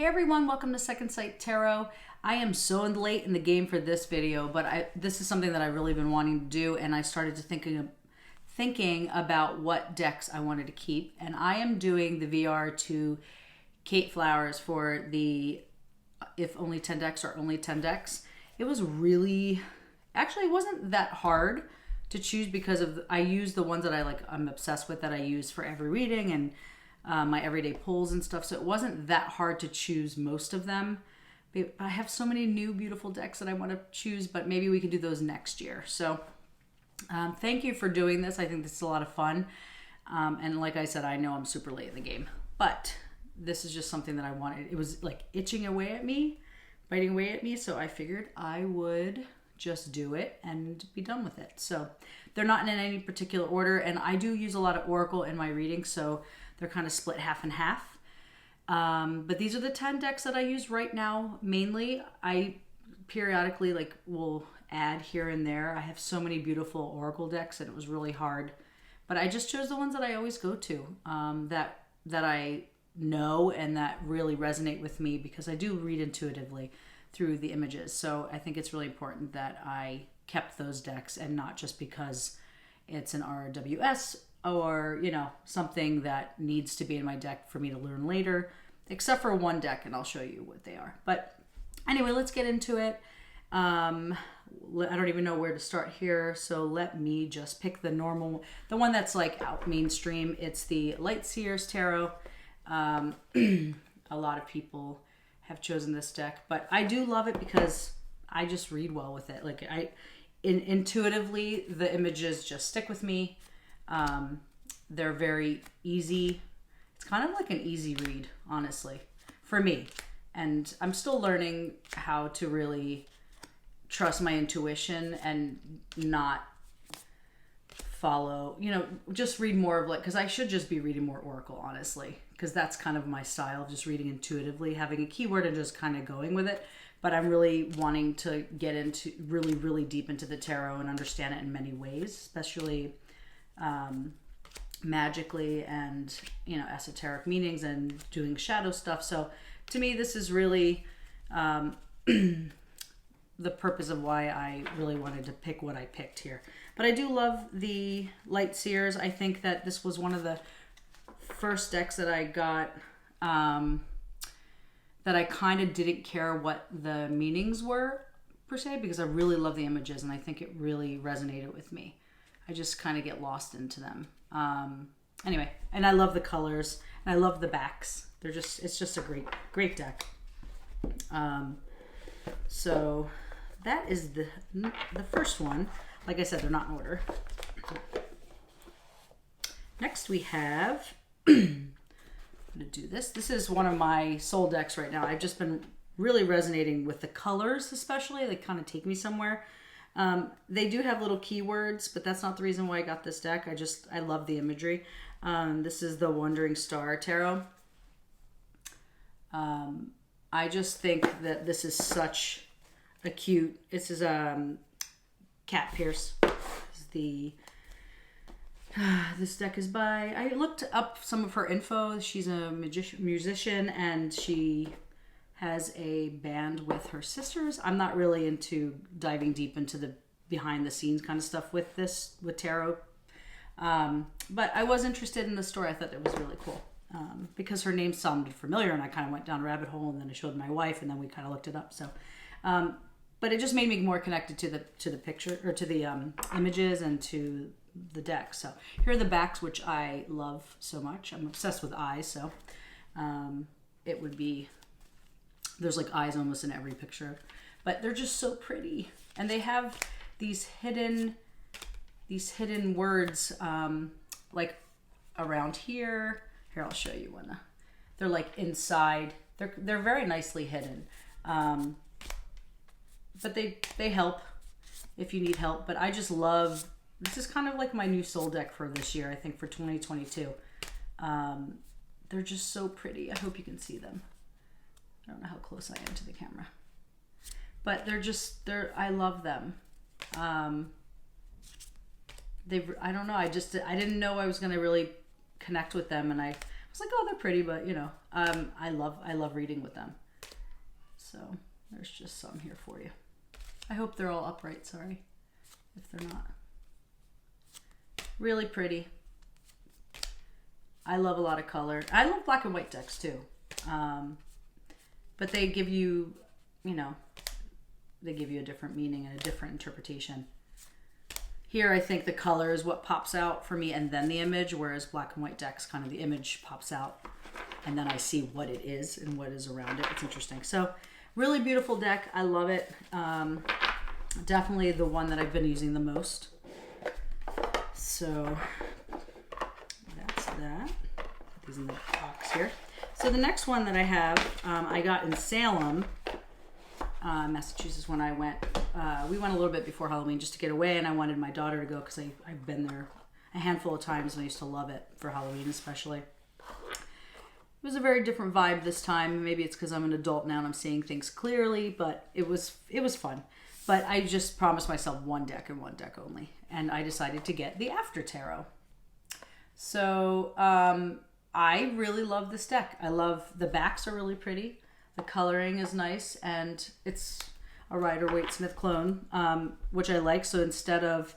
Hey everyone, welcome to Second Sight Tarot. I am so late in the game for this video, but this is something that I've really been wanting to do, and I started to thinking about what decks I wanted to keep, and I am doing the VR to Katey Flowers for the If Only 10 Decks or Only 10 Decks. It was really, actually it wasn't that hard to choose because I use the ones that I'm obsessed with, that I use for every reading and my everyday pulls and stuff, so it wasn't that hard to choose most of them. I have so many new beautiful decks that I want to choose, but maybe we can do those next year. So thank you for doing this. I think this is a lot of fun, and like I said, I know I'm super late in the game, but this is just something that I wanted. It was like itching away at me, biting away at me, so I figured I would just do it and be done with it. So they're not in any particular order, and I do use a lot of Oracle in my readings, so they're kind of split half and half. But these are the 10 decks that I use right now. Mainly, I periodically will add here and there. I have so many beautiful Oracle decks and it was really hard. But I just chose the ones that I always go to, that I know and that really resonate with me, because I do read intuitively through the images. So I think it's really important that I kept those decks, and not just because it's an RWS or, something that needs to be in my deck for me to learn later, except for one deck, and I'll show you what they are. But anyway, let's get into it. I don't even know where to start here, so let me just pick the one that's out mainstream. It's the Light Seers Tarot. A lot of people have chosen this deck, but I do love it because I just read well with it. Intuitively, the images just stick with me. They're very easy. It's kind of like an easy read, honestly, for me. And I'm still learning how to really trust my intuition and not follow, just read more of because I should just be reading more Oracle, honestly, because that's kind of my style, just reading intuitively, having a keyword and just kind of going with it. But I'm really wanting to get into really, really deep into the tarot and understand it in many ways, especially magically and esoteric meanings and doing shadow stuff. So to me, this is really the purpose of why I really wanted to pick what I picked here. But I do love the Light Seers. I think that this was one of the first decks that I got that I kind of didn't care what the meanings were per se, because I really love the images and I think it really resonated with me. I just kind of get lost into them. Anyway, and I love the colors and I love the backs. It's just a great deck. So that is the first one. Like I said, they're not in order. Next we have, I'm going to do this. This is one of my soul decks right now. I've just been really resonating with the colors, especially. They kind of take me somewhere. They do have little keywords, but that's not the reason why I got this deck. I love the imagery. This is the Wandering Star Tarot. I just think that this is such a cute, this is Cat Pierce. This deck is by, I looked up some of her info. She's a musician and she has a band with her sisters. I'm not really into diving deep into the behind the scenes kind of stuff with tarot. But I was interested in the story. I thought it was really cool because her name sounded familiar, and I kind of went down a rabbit hole, and then I showed my wife, and then we kind of looked it up. So, but it just made me more connected to the picture, or to the images and to the deck. So here are the backs, which I love so much. I'm obsessed with eyes, so it would be, there's eyes almost in every picture, but they're just so pretty, and they have these hidden words around here. Here, I'll show you one. They're inside. They're very nicely hidden, but they help if you need help. But I just love, this is kind of like my new soul deck for this year, I think, for 2022. They're just so pretty. I hope you can see them. I don't know how close I am to the camera, but I love them. I don't know. I didn't know I was going to really connect with them, and I was like, oh, they're pretty, but you know, I love reading with them. So there's just some here for you. I hope they're all upright. Sorry if they're not. Really pretty. I love a lot of color. I love black and white decks too. But they give you, you know, they give you a different meaning and a different interpretation. Here, I think the color is what pops out for me and then the image, whereas black and white decks, kind of the image pops out and then I see what it is and what is around it. It's interesting. So really beautiful deck. I love it. Definitely the one that I've been using the most. So that's that. Put these in the box here. So the next one that I have, I got in Salem, Massachusetts when I went. We went a little bit before Halloween just to get away, and I wanted my daughter to go because I've been there a handful of times and I used to love it for Halloween especially. It was a very different vibe this time. Maybe it's because I'm an adult now and I'm seeing things clearly, but it was fun. But I just promised myself one deck and one deck only, and I decided to get the After Tarot. So I really love this deck. I love the backs are really pretty. The coloring is nice, and it's a Rider-Waite-Smith clone, which I like. So instead of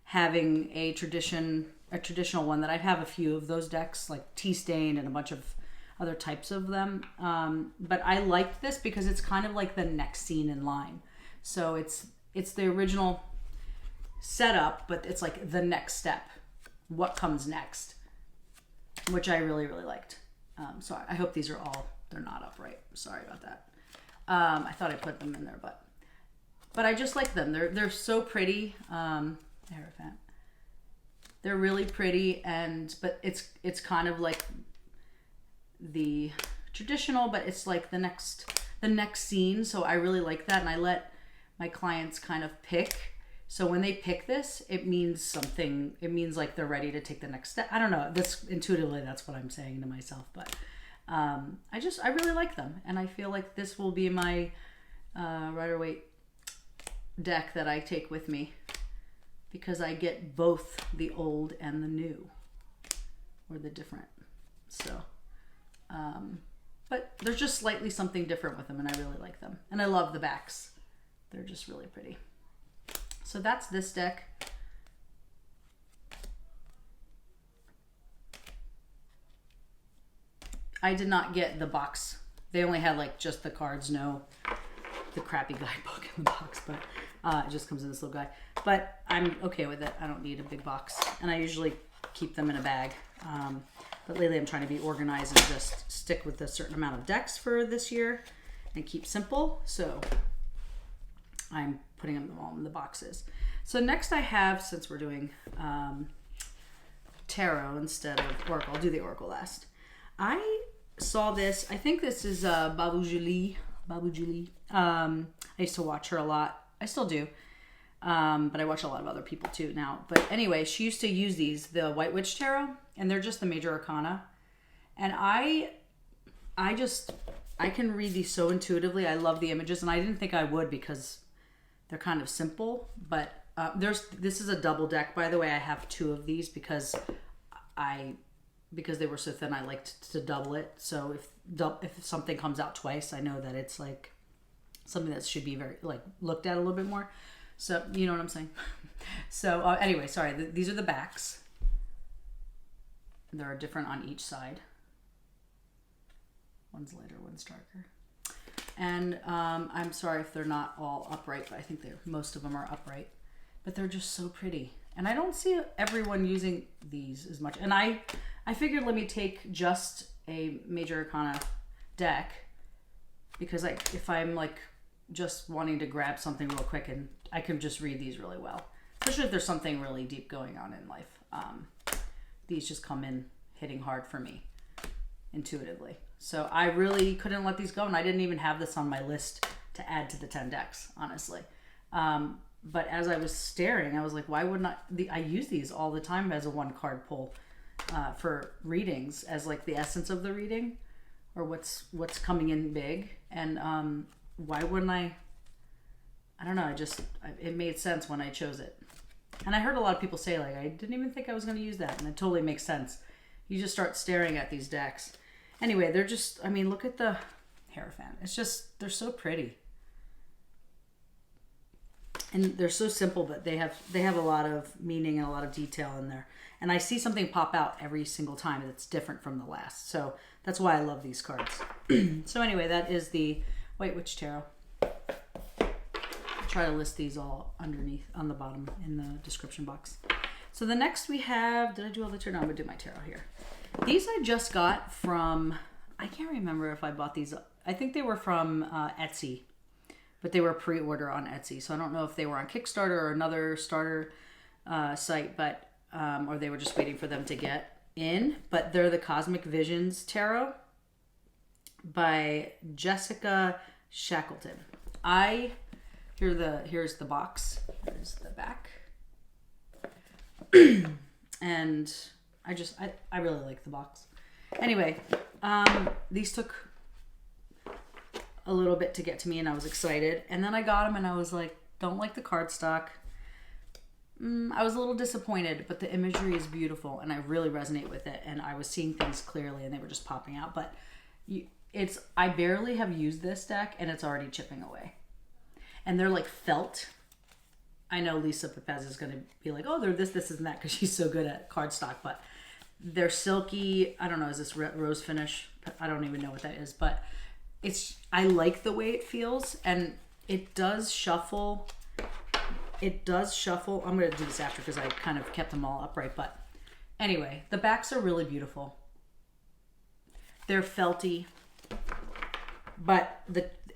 having a traditional one that I have a few of those decks, like Tea Stain and a bunch of other types of them. But I liked this because it's kind of like the next scene in line. So it's the original setup, but it's like the next step. What comes next? Which I really, really liked. So I hope these are all, they're not upright. Sorry about that. I thought I put them in there, but I just like them. They're so pretty. They're really pretty, but it's kind of like the traditional, but it's like the next scene. So I really like that, and I let my clients kind of pick. So when they pick this, it means something. It means like they're ready to take the next step. I don't know. Intuitively, that's what I'm saying to myself. But I really like them, and I feel like this will be my Rider-Waite deck that I take with me, because I get both the old and the new, or the different. So, but there's just slightly something different with them, and I really like them. And I love the backs. They're just really pretty. So that's this deck. I did not get the box. They only had like just the cards, no the crappy guidebook in the box, but it just comes in this little guy. But I'm okay with it. I don't need a big box, and I usually keep them in a bag. But lately I'm trying to be organized and just stick with a certain amount of decks for this year and keep simple. So I'm putting them all in the boxes. So next I have, since we're doing tarot instead of oracle, I'll do the oracle last. I saw this, I think this is Babu Julie. I used to watch her a lot. I still do. But I watch a lot of other people too now. But anyway, she used to use these, the White Witch Tarot, and they're just the major arcana. And I can read these so intuitively. I love the images, and I didn't think I would because they're kind of simple. But this is a double deck, by the way. I have two of these because they were so thin, I liked to double it. So if something comes out twice, I know that it's like something that should be very like looked at a little bit more. So you know what I'm saying. So anyway, sorry. These are the backs. There are different on each side. One's lighter, one's darker. And I'm sorry if they're not all upright, but I think most of them are upright. But they're just so pretty. And I don't see everyone using these as much. And I figured let me take just a major arcana deck, because if I'm like just wanting to grab something real quick, and I can just read these really well, especially if there's something really deep going on in life. These just come in hitting hard for me intuitively. So I really couldn't let these go, and I didn't even have this on my list to add to the 10 decks, honestly. But as I was staring, I was like, why wouldn't I use these all the time as a one card pull for readings, as like the essence of the reading, or what's coming in big. And why wouldn't I don't know, it made sense when I chose it. And I heard a lot of people say, like, I didn't even think I was going to use that, and it totally makes sense. You just start staring at these decks. Anyway, they're just, I mean, look at the Hierophant. It's just, they're so pretty. And they're so simple, but they have a lot of meaning and a lot of detail in there. And I see something pop out every single time that's different from the last. So that's why I love these cards. So anyway, that is the White Witch Tarot. I'll try to list these all underneath on the bottom in the description box. So the next we have, did I do all the tarot? No, I'm going to do my tarot here. These I just got from, I can't remember if I bought these. I think they were from Etsy, but they were pre-order on Etsy. So I don't know if they were on Kickstarter or another starter site, but or they were just waiting for them to get in. But they're the Cosmic Visions Tarot by Jessica Shackleton. Here's the box. Here's the back. And I really like the box. Anyway, these took a little bit to get to me and I was excited. And then I got them and I was like, don't like the cardstock. I was a little disappointed, but the imagery is beautiful and I really resonate with it. And I was seeing things clearly and they were just popping out. But I barely have used this deck and it's already chipping away. And they're like felt. I know Lisa Pepez is going to be like, oh, they're this, and that, because she's so good at cardstock. But they're silky. I don't know. Is this rose finish? I don't even know what that is. But I like the way it feels. And it does shuffle. I'm going to do this after because I kind of kept them all upright. But anyway, the backs are really beautiful. They're felty. But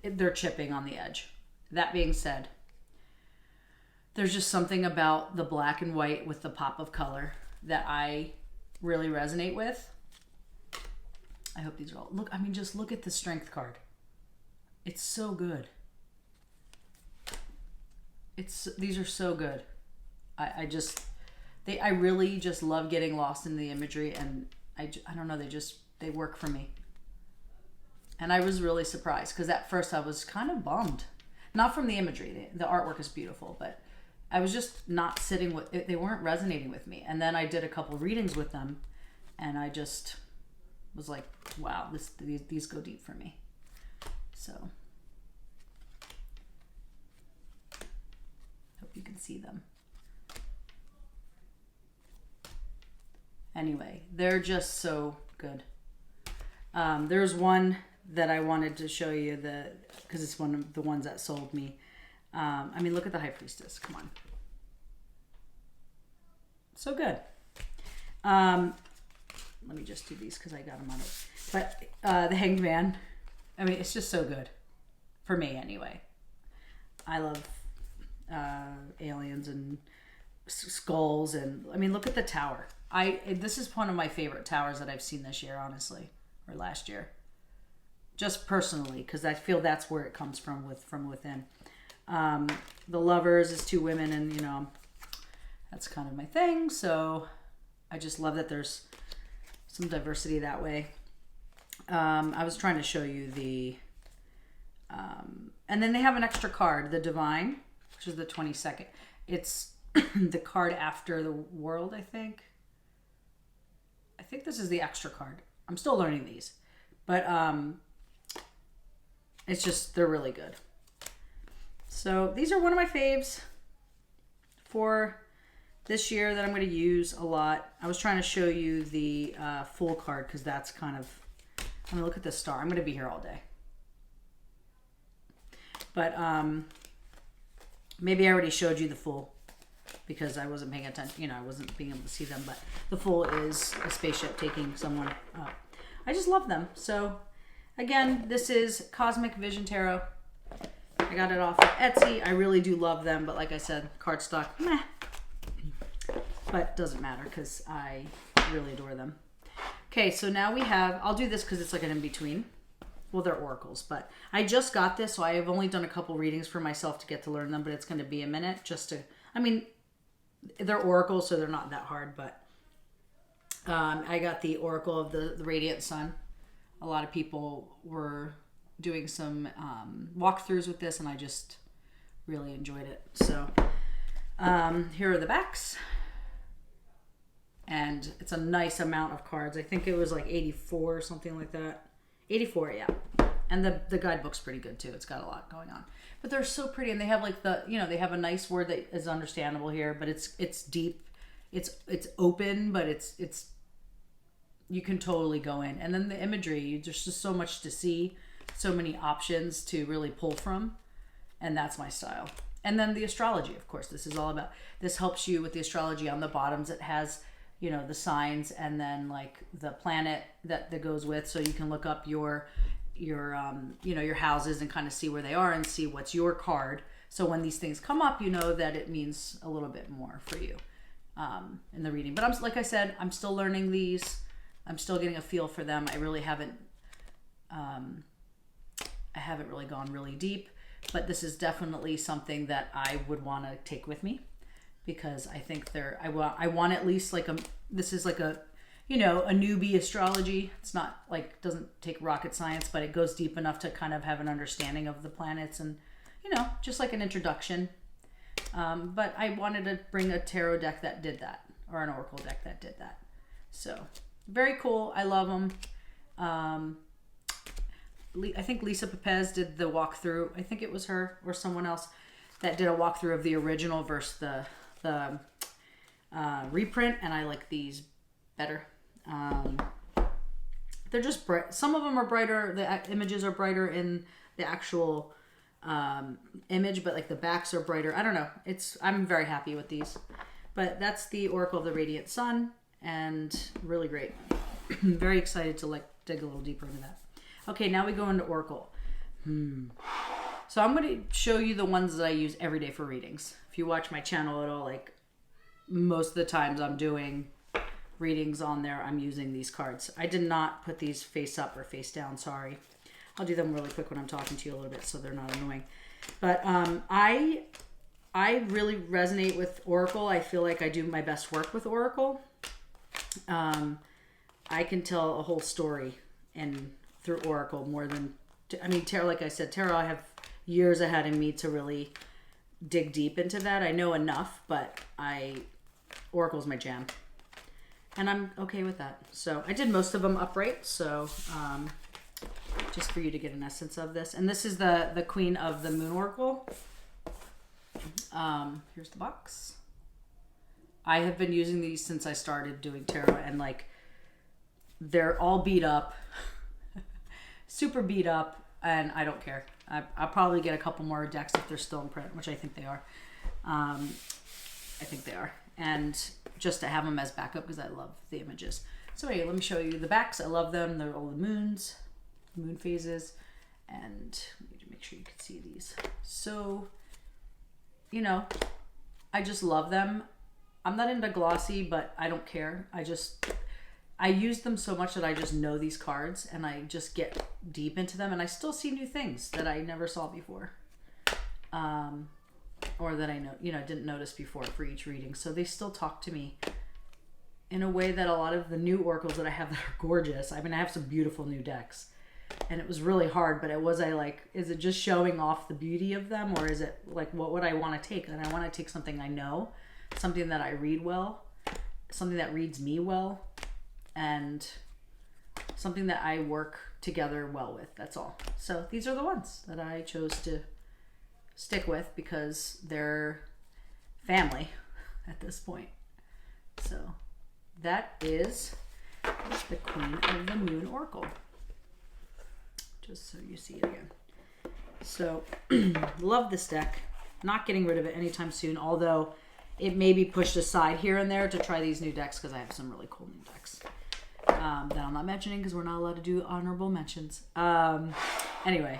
they're chipping on the edge. That being said, there's just something about the black and white with the pop of color that I really resonate with. I hope these are all, just look at the strength card. It's so good. These are so good. I really just love getting lost in the imagery, and I don't know, they work for me. And I was really surprised because at first I was kind of bummed. Not from the imagery. The artwork is beautiful, but I was just not sitting with it. They weren't resonating with me. And then I did a couple readings with them and I just was like, wow, these go deep for me. So hope you can see them. Anyway, they're just so good. There's one that I wanted to show you because it's one of the ones that sold me. Look at the High Priestess. Come on. So good. Let me just do these because I got them on it. But the Hanged Man, it's just so good. For me, anyway. I love aliens and skulls. And, look at the tower. This is one of my favorite towers that I've seen this year, honestly. Or last year. Just personally, because I feel that's where it comes from within. The Lovers is two women, and that's kind of my thing. So I just love that there's some diversity that way. I was trying to show you the, and then they have an extra card, the Divine, which is the 22nd. It's the card after the World, I think. I think this is the extra card. I'm still learning these, but it's just, they're really good. So these are one of my faves for this year that I'm going to use a lot. I was trying to show you the full card because that's kind of, look at this star. I'm going to be here all day. But maybe I already showed you the full because I wasn't paying attention. I wasn't being able to see them. But the full is a spaceship taking someone up. I just love them. So again, this is Cosmic Vision Tarot. I got it off of Etsy. I really do love them, but like I said, cardstock, meh. But doesn't matter because I really adore them. Okay, so now we have, I'll do this because it's like an in-between. Well, they're oracles, but I just got this, so I have only done a couple readings for myself to get to learn them, but it's going to be a minute just to, they're oracles, so they're not that hard, but I got the Oracle of the Radiant Sun. A lot of people were doing some walkthroughs with this, and I just really enjoyed it. So here are the backs. And it's a nice amount of cards. I think it was like 84 or something like that. 84, yeah. And the guidebook's pretty good too. It's got a lot going on. But they're so pretty, and they have like they have a nice word that is understandable here, but it's deep. It's open, but it's you can totally go in. And then the imagery, there's just so much to see, so many options to really pull from, and that's my style. And then the astrology, of course, this is all about. This helps you with the astrology. On the bottoms it has the signs, and then like the planet that goes with, so you can look up your houses and kind of see where they are and see what's your card. So when these things come up, you know that it means a little bit more for you in the reading. But like I said, I'm still learning these. I'm still getting a feel for them. I really haven't really gone really deep, but this is definitely something that I would want to take with me, because I think I want at least like this is like a newbie astrology. It's not like, doesn't take rocket science, but it goes deep enough to kind of have an understanding of the planets and, just like an introduction. But I wanted to bring a tarot deck that did that, or an oracle deck that did that. So very cool. I love them. I think Lisa Pepez did the walkthrough. I think it was her or someone else that did a walkthrough of the original versus the reprint, and I like these better. They're just bright. Some of them are brighter. The images are brighter in the actual image, but like the backs are brighter. I don't know. I'm very happy with these. But that's the Oracle of the Radiant Sun, and really great. Very excited to like dig a little deeper into that. Okay, now we go into Oracle. So I'm going to show you the ones that I use every day for readings. If you watch my channel at all, like most of the times I'm doing readings on there, I'm using these cards. I did not put these face up or face down, sorry. I'll do them really quick when I'm talking to you a little bit so they're not annoying. But I really resonate with Oracle. I feel like I do my best work with Oracle. I can tell a whole story through Oracle more than, tarot, like I said, tarot, I have years ahead of me to really dig deep into that. I know enough, but Oracle's my jam. And I'm okay with that. So I did most of them upright, so just for you to get an essence of this. And this is the Queen of the Moon Oracle. Here's the box. I have been using these since I started doing tarot, and like they're all beat up, super beat up, and I don't care. I'll probably get a couple more decks if they're still in print, which I think they are. And just to have them as backup, because I love the images. So anyway, let me show you the backs. I love them. They're all the moons, moon phases, and let me make sure you can see these. So, I just love them. I'm not into glossy, but I don't care. I use them so much that I just know these cards, and I just get deep into them, and I still see new things that I never saw before. Or that I didn't notice before for each reading. So they still talk to me in a way that a lot of the new oracles that I have that are gorgeous. I have some beautiful new decks, and it was really hard, but is it just showing off the beauty of them, or is it like, what would I want to take? And I want to take something I know, something that I read well, something that reads me well, and something that I work together well with. That's all. So these are the ones that I chose to stick with because they're family at this point. So that is the Queen of the Moon Oracle. Just so you see it again. So love this deck. Not getting rid of it anytime soon, although it may be pushed aside here and there to try these new decks, because I have some really cool new decks that I'm not mentioning because we're not allowed to do honorable mentions. Anyway,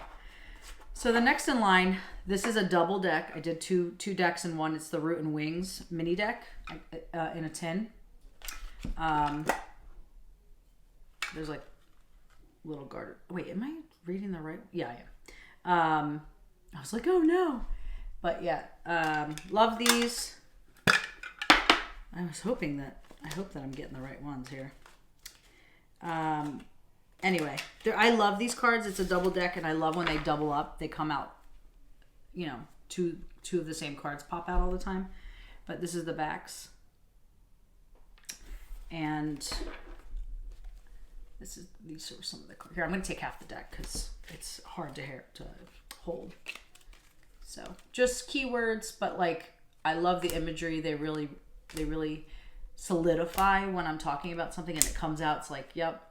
so the next in line, this is a double deck. I did two decks in one. It's the Root and Wings mini deck in a tin. There's like little garter. Wait, am I reading the right? Yeah, I am. I was like, oh no. But yeah, love these. I hope that I'm getting the right ones here. Anyway, I love these cards. It's a double deck, and I love when they double up. They come out, two of the same cards pop out all the time. But this is the backs. And these are some of the cards. Here, I'm going to take half the deck because it's hard to hold. So just keywords, but like I love the imagery. They really solidify when I'm talking about something and it comes out. It's like, yep.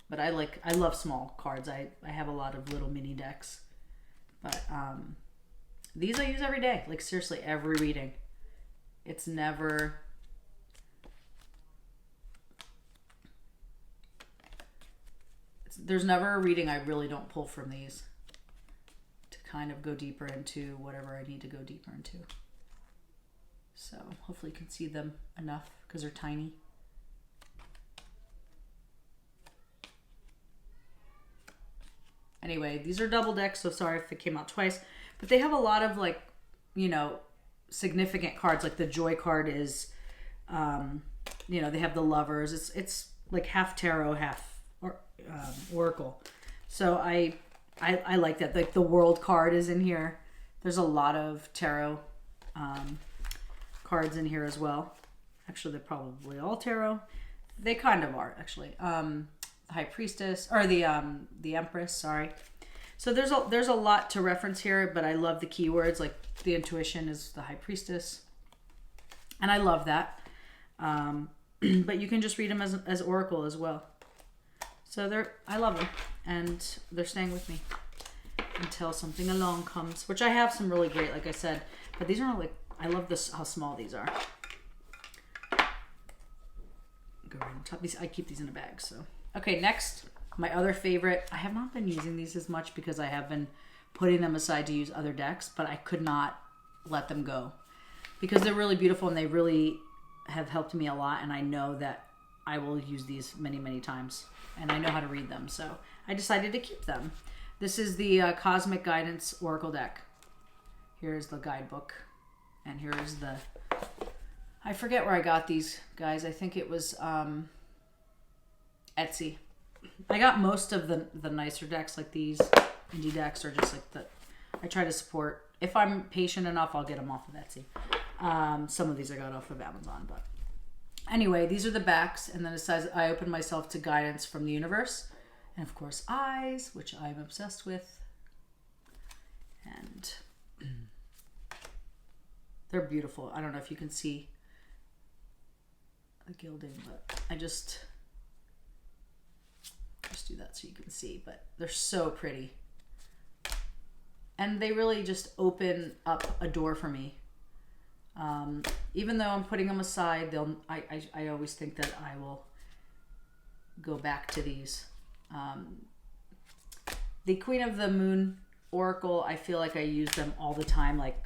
But I love small cards. I have a lot of little mini decks, but these I use every day. Like seriously, every reading. It's never. There's never a reading I really don't pull from these to kind of go deeper into whatever I need to go deeper into. So hopefully you can see them enough because they're tiny. Anyway, these are double decks, so sorry if it came out twice. But they have a lot of like, you know, significant cards. Like the Joy card is, you know, they have the Lovers. It's like half tarot, half oracle. So I like that. Like the World card is in here. There's a lot of tarot cards in here as well. Actually, they're probably all tarot. They kind of are actually. High Priestess or the Empress, sorry. So there's a lot to reference here, but I love the keywords. Like the Intuition is the High Priestess, and I love that. But you can just read them as Oracle as well. So I love them, and they're staying with me until something along comes. Which I have some really great, like I said, but these are like I love this how small these are. Go right on top. I keep these in a bag, so. Okay, next, my other favorite. I have not been using these as much because I have been putting them aside to use other decks, but I could not let them go because they're really beautiful and they really have helped me a lot, and I know that I will use these many, many times, and I know how to read them, so I decided to keep them. This is the Cosmic Guidance Oracle deck. Here's the guidebook, and here is the... I forget where I got these, guys. I think it was... Etsy. I got most of the nicer decks like these indie decks are just like I try to support. If I'm patient enough, I'll get them off of Etsy. Some of these I got off of Amazon, but anyway, these are the backs, and then it says I open myself to guidance from the universe, and of course eyes, which I'm obsessed with, and they're beautiful. I don't know if you can see the gilding, but I just do that so you can see, but they're so pretty, and they really just open up a door for me. Even though I'm putting them aside, I always think that I will go back to these. The Queen of the Moon Oracle, I feel like I use them all the time. Like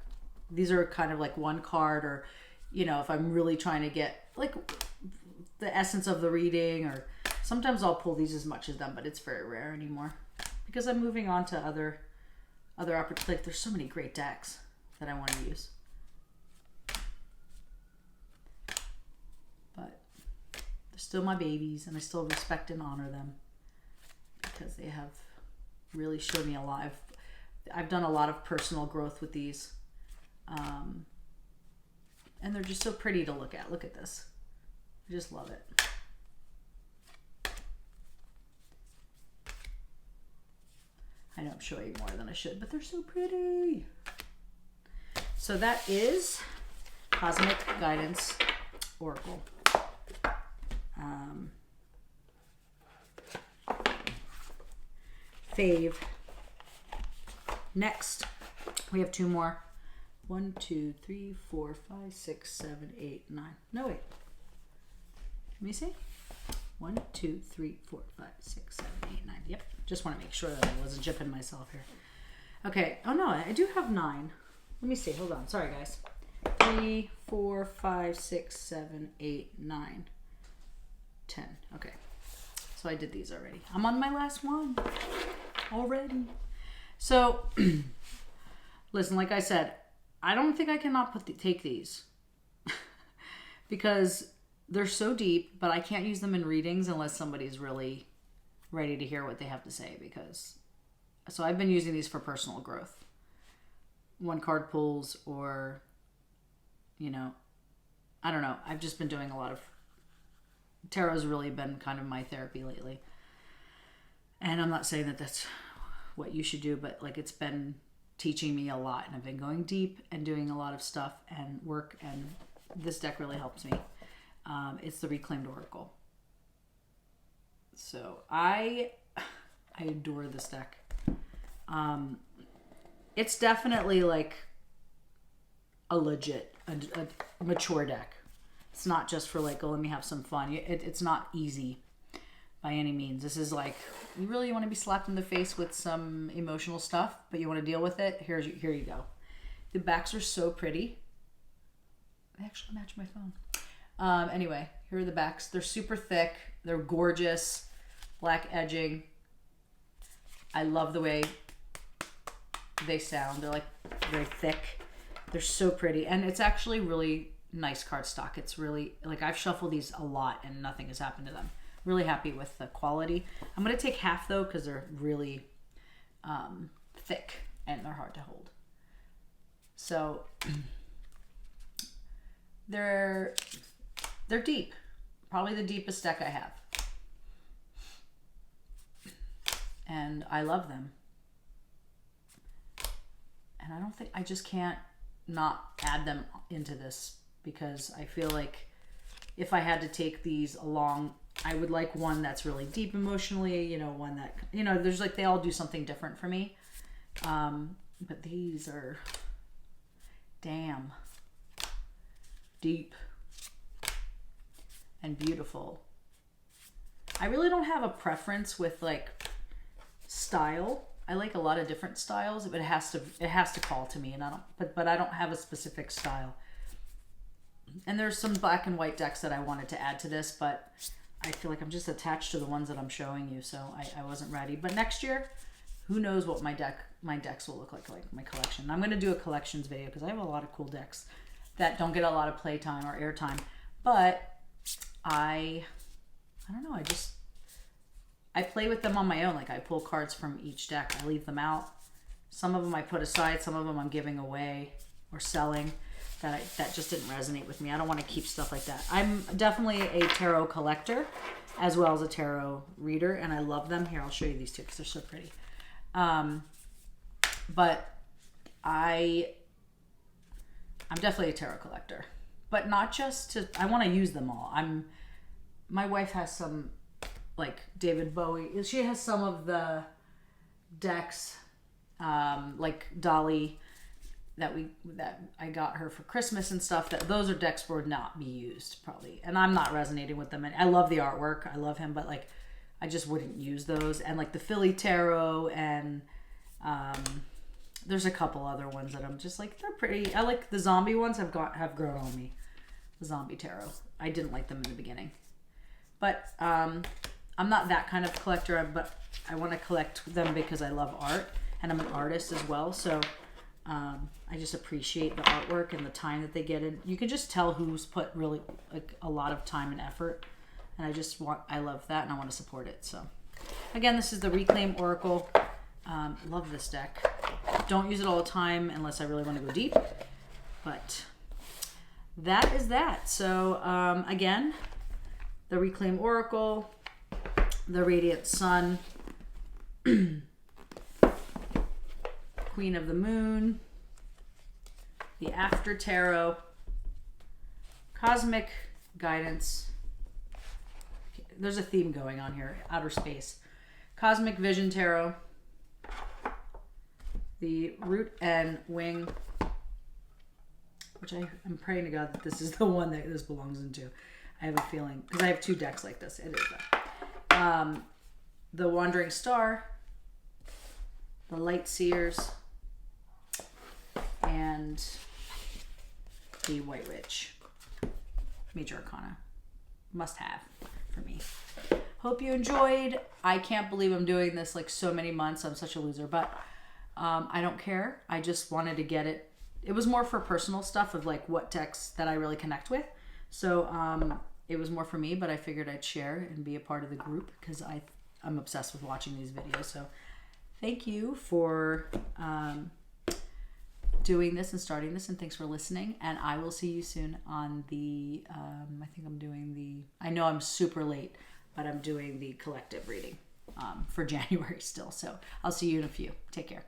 these are kind of like one card, or you know, if I'm really trying to get like the essence of the reading, or sometimes I'll pull these as much as them, but it's very rare anymore because I'm moving on to other opportunities. Like there's so many great decks that I want to use, but they're still my babies, and I still respect and honor them because they have really showed me a lot. I've done a lot of personal growth with these, and they're just so pretty to look at. Look at this. I just love it. I know I'm showing more than I should, but they're so pretty. So that is Cosmic Guidance Oracle. Fave. Next, we have two more. 1, 2, 3, 4, 5, 6, 7, 8, 9. No, wait. Let me see. 1, 2, 3, 4, 5, 6, 7, 8, 9. Yep. Just want to make sure that I wasn't jipping myself here. Okay. Oh, no. I do have 9. Let me see. Hold on. Sorry, guys. 3, 4, 5, 6, 7, 8, 9, 10. Okay. So I did these already. I'm on my last one already. So, listen, like I said, I don't think I cannot take these because they're so deep, but I can't use them in readings unless somebody's really ready to hear what they have to say, so I've been using these for personal growth. One card pulls, or, you know, I don't know. I've just been doing a lot of tarot's really been kind of my therapy lately. And I'm not saying that that's what you should do, but like it's been teaching me a lot, and I've been going deep and doing a lot of stuff and work, and this deck really helps me. It's the Reclaimed Oracle. So I adore this deck. It's definitely like a legit, a mature deck. It's not just for like, oh, let me have some fun. It's not easy by any means. This is like, you really want to be slapped in the face with some emotional stuff, but you want to deal with it. Here you go. The backs are so pretty. They actually match my phone. Anyway, here are the backs. They're super thick. They're gorgeous. Black edging. I love the way they sound. They're like very thick. They're so pretty. And it's actually really nice cardstock. It's really, like, I've shuffled these a lot and nothing has happened to them. Really happy with the quality. I'm going to take half though, because they're really thick and they're hard to hold. So they're deep. Probably the deepest deck I have. And I love them. And I just can't not add them into this, because I feel like if I had to take these along, I would like one that's really deep emotionally, one that, there's like, they all do something different for me. But these are damn deep and beautiful. I really don't have a preference with like style. I like a lot of different styles, but it has to call to me, and but I don't have a specific style. And there's some black and white decks that I wanted to add to this, but I feel like I'm just attached to the ones that I'm showing you, so I wasn't ready. But next year, who knows what my decks will look like my collection. I'm going to do a collections video because I have a lot of cool decks that don't get a lot of playtime or airtime. But I don't know, I play with them on my own. Like, I pull cards from each deck. I leave them out. Some of them I put aside. Some of them I'm giving away or selling. That just didn't resonate with me. I don't want to keep stuff like that. I'm definitely a tarot collector as well as a tarot reader, and I love them. Here, I'll show you these two because they're so pretty. But I'm definitely a tarot collector, but not just to, I want to use them all. My wife has some, like David Bowie. She has some of the decks, like Dolly, that I got her for Christmas and stuff. That those are decks would not be used probably, and I'm not resonating with them. And I love the artwork. I love him, but like, I just wouldn't use those. And like the Philly Tarot, and there's a couple other ones that I'm just like, they're pretty. I like the zombie ones. Have grown on me. The zombie tarot. I didn't like them in the beginning, but I'm not that kind of collector. But I want to collect them because I love art, and I'm an artist as well. So I just appreciate the artwork and the time that they get in. You can just tell who's put really like a lot of time and effort, and I love that, and I want to support it. So again, this is the Reclaim Oracle. Love this deck. Don't use it all the time unless I really want to go deep, but that is that. So again, the Reclaim Oracle, the Radiant Sun, Queen of the Moon, the After Tarot, Cosmic Guidance. There's a theme going on here. Outer Space. Cosmic Vision Tarot, the Root and Wing, which I'm praying to God that this is the one that this belongs into. I have a feeling, because I have two decks like this. It is that. The Wandering Star, the Light Seers, and the White Witch. Major Arcana. Must have for me. Hope you enjoyed. I can't believe I'm doing this like so many months. I'm such a loser, but I don't care. I just wanted to get it. It was more for personal stuff of like what decks that I really connect with. So it was more for me, but I figured I'd share and be a part of the group because I'm obsessed with watching these videos. So thank you for doing this and starting this, and thanks for listening. And I will see you soon on the, I think I'm doing I know I'm super late, but I'm doing the collective reading for January still. So I'll see you in a few. Take care.